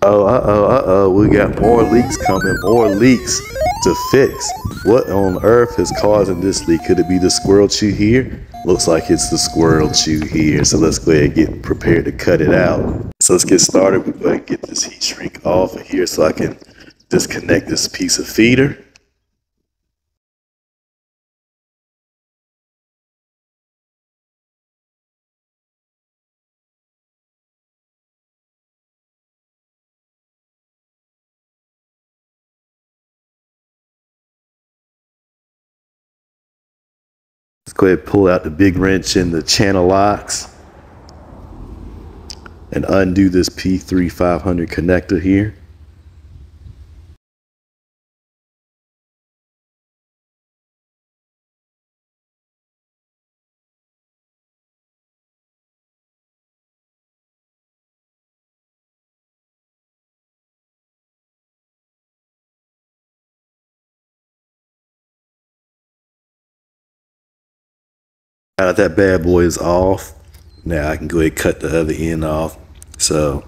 We got more leaks coming, more leaks to fix. What on earth is causing this leak? Could it be the squirrel chew here? Looks like it's the squirrel chew here. So let's go ahead and get prepared to cut it out. So let's get started. We're going to get this heat shrink off of here so I can disconnect this piece of feeder. Let's go ahead and pull out the big wrench and the channel locks and undo this P3 500 connector here. Now that that bad boy is off, now I can go ahead and cut the other end off. So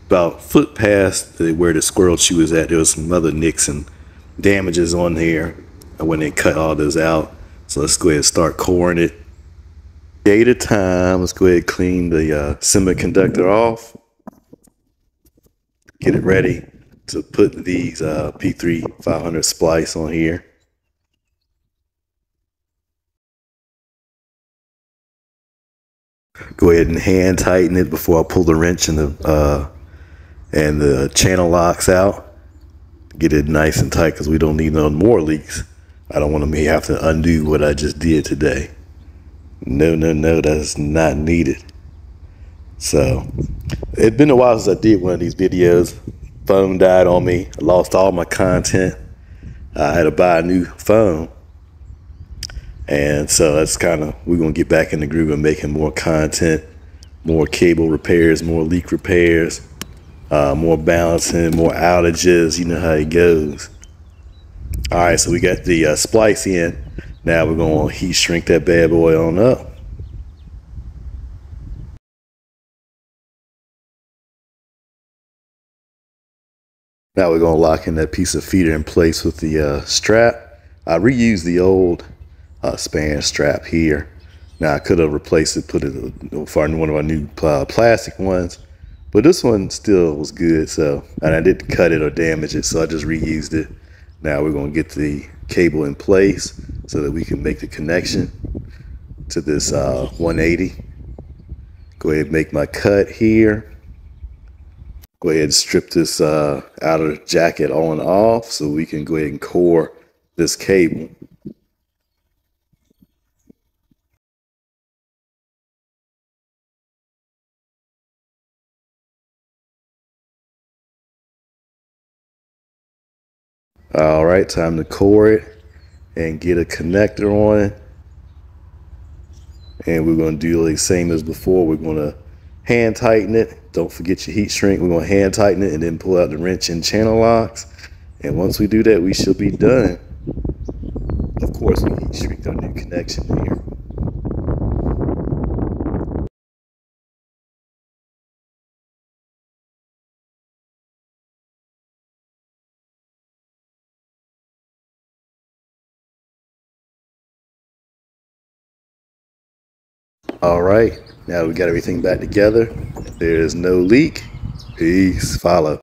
about a foot past where the squirrel chew is at, there was some other nicks and damages on here. I went and cut all those out. So let's go ahead and start coring it. Day at a time, let's go ahead and clean the semiconductor off. Get it ready to put these P3 500 splice on here. Go ahead and hand tighten it before I pull the wrench and the channel locks out. Get it nice and tight because we don't need no more leaks. I don't want to have to undo what I just did today. No, that's not needed. So it's been a while since I did one of these videos. Phone died on me. I lost all my content. I had to buy a new phone. And so that's we're going to get back in the groove of making more content, more cable repairs, more leak repairs, more balancing, more outages. You know how it goes. All right, so we got the splice in. Now we're going to heat shrink that bad boy on up. Now we're going to lock in that piece of feeder in place with the strap. I reused the old span strap here. Now I could have replaced it, put it for one of our new plastic ones, but this one still was good. So, and I didn't cut it or damage it, so I just reused it. Now we're going to get the cable in place so that we can make the connection to this 180. Go ahead and make my cut here. Go ahead and strip this outer jacket on and off so we can go ahead and core this cable. All right, time to core it and get a connector on it. And we're going to do the same as before. We're going to hand tighten it. Don't forget your heat shrink. We're going to hand tighten it and then pull out the wrench and channel locks. And once we do that, we should be done. Of course, we heat shrink our new connection here. All right, now we got everything back together. There's no leak. Peace. Follow.